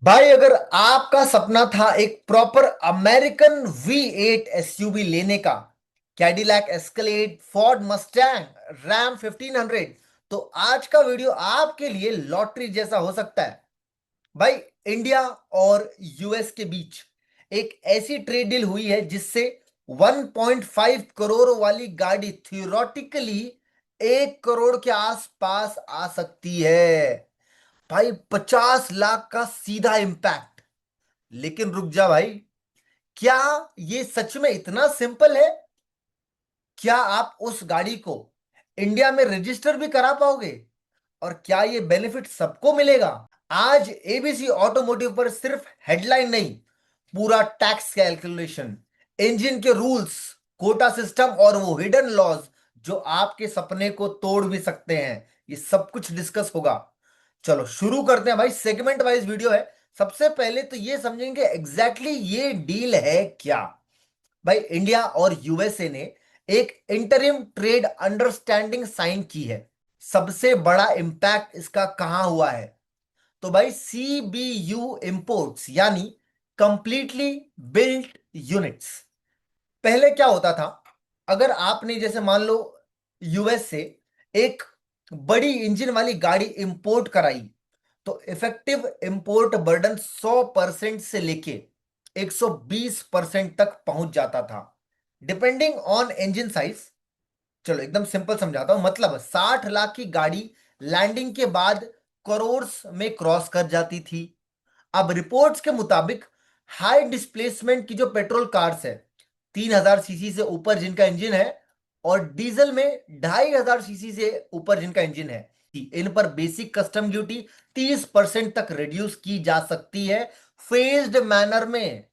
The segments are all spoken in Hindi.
भाई अगर आपका सपना था एक प्रॉपर अमेरिकन V8 एसयूवी लेने का, Cadillac Escalade, Ford Mustang, RAM 1500, तो आज का वीडियो आपके लिए लॉटरी जैसा हो सकता है। भाई, इंडिया और यूएस के बीच एक ऐसी ट्रेड डील हुई है जिससे 1.5 करोड़ वाली गाड़ी थियोरेटिकली 1 करोड़ के आसपास आ सकती है। भाई 50 लाख का सीधा इम्पैक्ट। लेकिन रुक जा भाई, क्या ये सच में इतना सिंपल है? क्या आप उस गाड़ी को इंडिया में रजिस्टर भी करा पाओगे? और क्या ये बेनिफिट सबको मिलेगा? आज एबीसी ऑटोमोटिव पर सिर्फ हेडलाइन नहीं, पूरा टैक्स कैलकुलेशन, इंजन के रूल्स, कोटा सिस्टम और वो हिडन लॉज जो आपके सपने को तोड़ भी सकते हैं, ये सब कुछ डिस्कस होगा। चलो शुरू करते हैं भाई, सेगमेंट वाइज वीडियो है। सबसे पहले तो ये समझेंगे एग्जैक्टली ये डील है क्या। भाई, इंडिया और यूएसए ने एक इंटरिम ट्रेड अंडरस्टैंडिंग साइन की है। सबसे बड़ा इंपैक्ट इसका कहां हुआ है? तो भाई, सीबीयू इंपोर्ट्स यानी कंप्लीटली बिल्ट यूनिट्स। पहले क्या होता था? अगर आपने जैसे मान लो यूएस से एक बड़ी इंजन वाली गाड़ी इंपोर्ट कराई, तो इफेक्टिव इंपोर्ट बर्डन 100% से लेके 120% तक पहुंच जाता था, डिपेंडिंग ऑन इंजन साइज। चलो एकदम सिंपल समझाता हूं। मतलब 60 लाख की गाड़ी लैंडिंग के बाद करोड़ में क्रॉस कर जाती थी। अब रिपोर्ट्स के मुताबिक हाई डिस्प्लेसमेंट की जो पेट्रोल कार्स है, 3000 सीसी से ऊपर जिनका इंजन है, और डीजल में 2500 सीसी से ऊपर जिनका इंजन है, इन पर बेसिक कस्टम ड्यूटी 30% तक रिड्यूस की जा सकती है, फेज्ड मैनर में।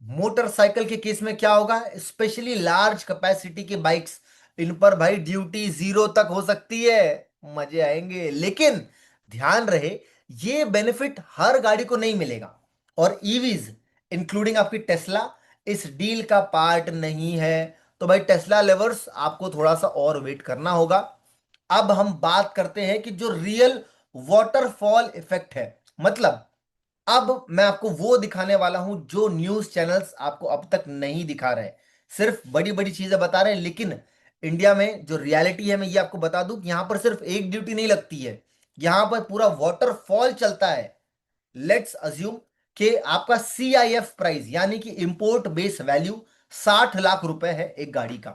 मोटरसाइकिल के केस में क्या होगा? स्पेशली लार्ज कैपेसिटी के बाइक्स, इन पर भाई ड्यूटी 0 तक हो सकती है। मजे आएंगे। लेकिन ध्यान रहे, ये बेनिफिट हर गाड़ी को नहीं मिलेगा, और ईवीज इंक्लूडिंग आपकी टेस्ला इस डील का पार्ट नहीं है। तो भाई टेस्ला लेवर्स, आपको थोड़ा सा और वेट करना होगा। अब हम बात करते हैं कि जो रियल वाटरफॉल इफेक्ट है, मतलब अब मैं आपको वो दिखाने वाला हूं जो न्यूज चैनल्स आपको अब तक नहीं दिखा रहे। सिर्फ बड़ी बड़ी चीजें बता रहे हैं, लेकिन इंडिया में जो रियलिटी है मैं ये आपको बता दूं कि यहां पर सिर्फ एक ड्यूटी नहीं लगती है, यहां पर पूरा वाटरफॉल चलता है। लेट्स अज्यूम कि आपका CIF प्राइस यानी कि इंपोर्ट बेस वैल्यू 60 लाख रुपए है एक गाड़ी का।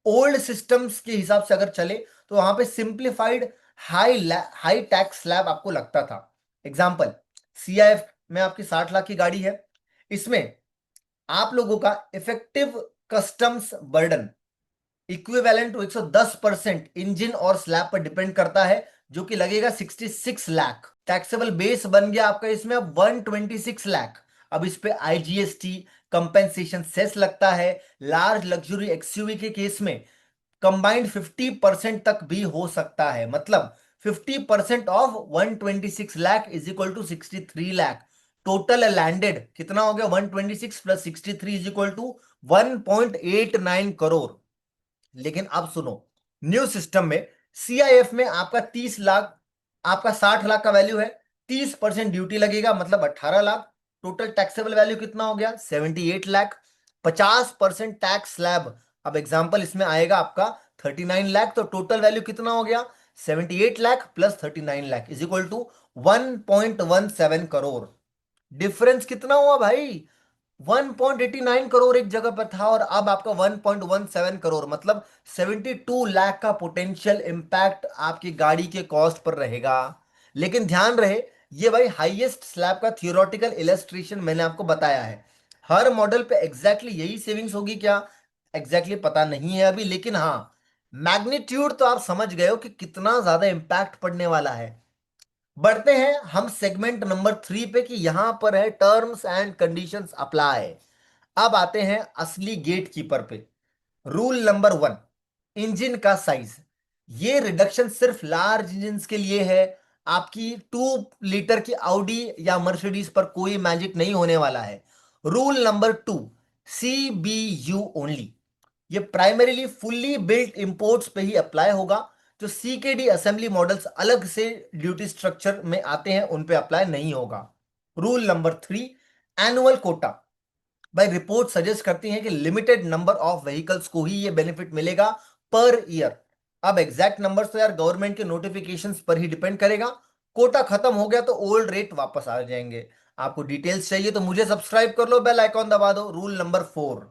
ओल्ड सिस्टम्स के हिसाब से अगर चले तो वहां पे simplified high high tax slab आपको लगता था। एग्जांपल, CIF में आपकी 60 लाख की गाड़ी है, इसमें आप लोगों का effective customs burden equivalent to 110% engine और स्लैब पर डिपेंड करता है, जो कि लगेगा 66 लाख। टैक्सेबल बेस बन गया आपका इसमें अब 126 लाख। अब इस पे IGST कंपेंसेशन सेस लगता है। लार्ज लग्जरी एक्सयूवी के केस में कंबाइंड 50% तक भी हो सकता है। मतलब 50% of 126 lakh is equal to 63 lakh. Total landed कितना हो गया? 126 plus 63 is equal to 1.89 crore. लेकिन अब सुनो, न्यू सिस्टम में CIF में आपका 30 लाख, आपका 60 लाख का वैल्यू है, 30% ड्यूटी लगेगा, मतलब 18 लाख। टोटल टैक्सेबल वैल्यू कितना हो गया? 78 लाख। 50% टैक्स स्लैब, अब एग्जाम्पल इसमें आएगा आपका 39 लाख, तो टोटल वैल्यू कितना हो गया? 78 lakh plus 39 lakh is equal to 1.17 crore. Difference कितना हुआ भाई? 1.89 करोड़ एक जगह पर था, और अब आपका 1.17 करोड़, मतलब 72 लाख का पोटेंशियल इंपैक्ट आपकी गाड़ी के कॉस्ट पर रहेगा। लेकिन ध्यान रहे, ये भाई हाईएस्ट स्लैब का थियोरेटिकल इलस्ट्रेशन मैंने आपको बताया है। हर मॉडल पे एग्जैक्टली यही सेविंग्स होगी क्या, एग्जैक्टली पता नहीं है अभी, लेकिन हाँ, मैग्नीट्यूड तो आप समझ गए हो कि कितना ज्यादा इंपैक्ट पड़ने वाला है। बढ़ते हैं हम सेगमेंट नंबर 3 पे, कि यहां पर है टर्म्स एंड कंडीशंस अप्लाई। अब आते हैं असली गेट कीपर पे। रूल नंबर 1, इंजन का साइज। ये रिडक्शन सिर्फ लार्ज इंजन के लिए है। आपकी 2 लीटर की आउडी या मर्सिडीज पर कोई मैजिक नहीं होने वाला है। Rule number 2, CBU only. ये प्राइमरीली फुल्ली बिल्ट इंपोर्ट्स पे ही अप्लाई होगा। जो CKD असेंबली मॉडल्स अलग से ड्यूटी स्ट्रक्चर में आते हैं उन पे अप्लाई नहीं होगा। Rule number 3, annual quota. भाई रिपोर्ट सजेस्ट करती हैं कि लिमिटेड नंबर ऑफ व्हीकल्स को ही ये बेनिफिट मिलेगा पर ईयर। अब एग्जैक्ट नंबर्स तो यार गवर्नमेंट के नोटिफिकेशंस पर ही डिपेंड करेगा। कोटा खत्म हो गया तो ओल्ड रेट वापस आ जाएंगे। आपको डिटेल्स चाहिए तो मुझे सब्सक्राइब कर लो, बेल आइकॉन दबा दो। Rule number 4,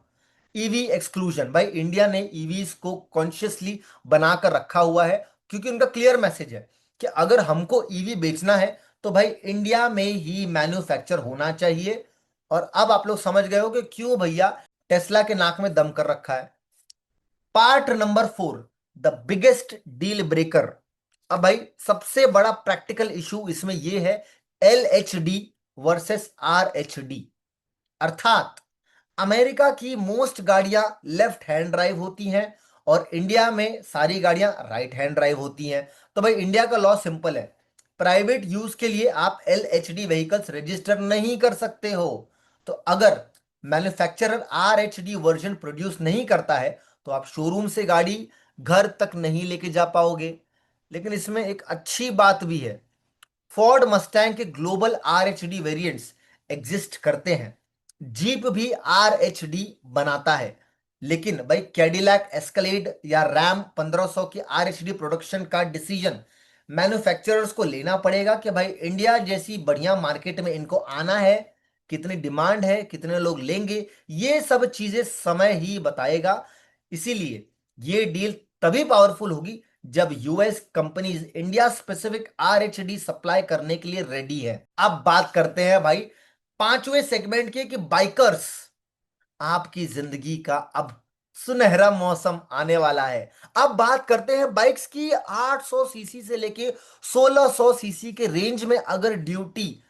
EV exclusion. भाई इंडिया ने ईवीज को कॉन्शियसली बनाकर रखा हुआ है क्योंकि उनका क्लियर मैसेज है कि अगर हमको ईवी बेचना है तो भाई इंडिया में ही मैन्युफैक्चर होना चाहिए। और अब आप लोग समझ गए हो कि क्यों भैया टेस्ला के नाक में दम कर रखा है। Part number 4, the biggest deal breaker. अब भाई सबसे बड़ा प्रैक्टिकल इशू इसमें यह है, L H D versus R H D. अर्थात अमेरिका की मोस्ट गाड़ियां लेफ्ट हैंड ड्राइव होती हैं और इंडिया में सारी गाड़ियां राइट हैंड ड्राइव होती हैं। तो भाई इंडिया का लॉ सिंपल है, प्राइवेट यूज के लिए आप L H D vehicles register नहीं कर सकते हो। तो अगर manufacturer R H D version produce नहीं करता है तो आप शोरूम से गाड़ी घर तक नहीं लेके जा पाओगे। लेकिन इसमें एक अच्छी बात भी है, फोर्ड मस्टैंग के global R H D variants exist करते हैं। जीप भी आर एच डी बनाता है। लेकिन भाई कैडिलैक एस्कलेड या रैम 1500 की आर एच डी प्रोडक्शन का डिसीजन मैन्युफैक्चरर्स को लेना पड़ेगा कि भाई इंडिया जैसी बढ़िया मार्केट में इनको आना है, कितनी डिमांड है, कितने लोग लेंगे, ये सब चीजें समय ही बताएगा। इसीलिए ये डील तभी पावरफुल होगी जब US companies India specific RHD supply करने के लिए रेडी है। अब बात करते हैं भाई पांचवें सेगमेंट के कि बाइकर्स, आपकी जिंदगी का अब सुनहरा मौसम आने वाला है। अब बात करते हैं बाइक्स की। 800 सीसी से लेके 1600 सीसी के रेंज में अगर ड्यूटी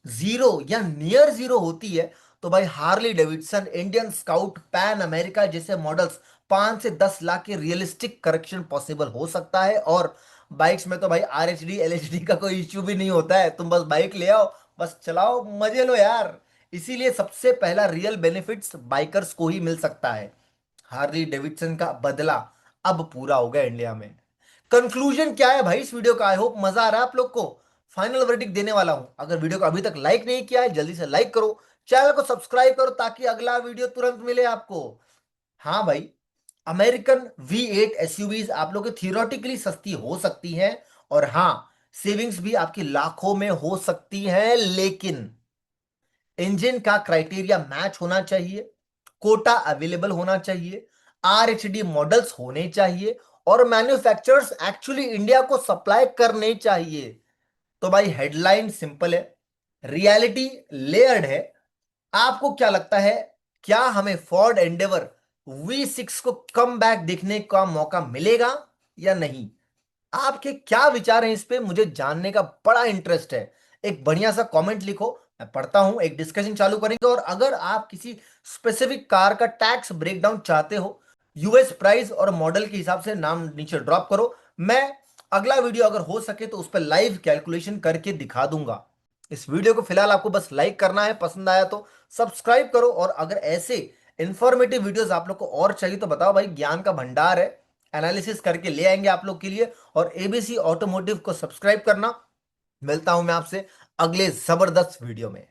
जीरो या नियर जीरो होती है तो भाई Harley Davidson, Indian scout, pan America जैसे मॉडल्स 5 से 10 लाख के रियलिस्टिक करेक्शन पॉसिबल हो सकता है। और बाइक्स में तो भाई R H D L H D का कोई इश्यू भी नहीं होता है, तुम बस बाइक ले आओ, बस चलाओ, मजे लो यार। इसीलिए सबसे पहला रियल बेनिफिट्स बाइकर्स को ही मिल सकता है। हार्ली डेविडसन का बदला अब पूरा हो गया इंडिया में। कंक्लूजन क्या है भाई इस वीडियो का? आई होप मजा आ रहा है आप लोग को। फाइनल वर्डिक्ट देने वाला हूं, अगर वीडियो को अभी तक लाइक नहीं किया है जल्दी से लाइक करो, चैनल को सब्सक्राइब करो ताकि अगला वीडियो तुरंत मिले आपको। हाँ भाई, अमेरिकन V8 एसयूवीज आप लोग की थियोरेटिकली सस्ती हो सकती हैं और हाँ सेविंग्स भी आपकी लाखों में हो सकती है, लेकिन इंजन का क्राइटेरिया मैच होना चाहिए, कोटा अवेलेबल होना चाहिए, आरएचडी मॉडल्स होने चाहिए और मैन्युफैक्चरर्स एक्चुअली इंडिया को सप्लाई करने चाहिए। तो भाई हेडलाइन सिंपल है, रियलिटी लेयर्ड है। आपको क्या लगता है, क्या हमें फोर्ड एंडेवर V6 को कम बैक देखने का मौका मिलेगा या नहीं? आपके क्या विचार हैं इस पे, मुझे जानने का बड़ा इंटरेस्ट है। एक बढ़िया सा कमेंट लिखो, मैं पढ़ता हूं, एक डिस्कशन चालू करेंगे। और अगर आप किसी स्पेसिफिक कार का टैक्स ब्रेकडाउन चाहते हो, यूएस प्राइस और मॉडल के हिसाब से नाम नीचे ड्रॉप करो, मैं अगला वीडियो अगर हो सके तो उस पर लाइव कैलकुलेशन करके दिखा दूंगा। इस वीडियो को फिलहाल आपको बस लाइक करना है, पसंद आया तो सब्सक्राइब करो। और अगर ऐसे इंफॉर्मेटिव वीडियोस आप लोग को और चाहिए तो बताओ भाई, ज्ञान का भंडार है, एनालिसिस करके ले आएंगे आप लोग के लिए। और एबीसी ऑटोमोटिव को सब्सक्राइब करना। मिलता हूं मैं आपसे अगले जबरदस्त वीडियो में।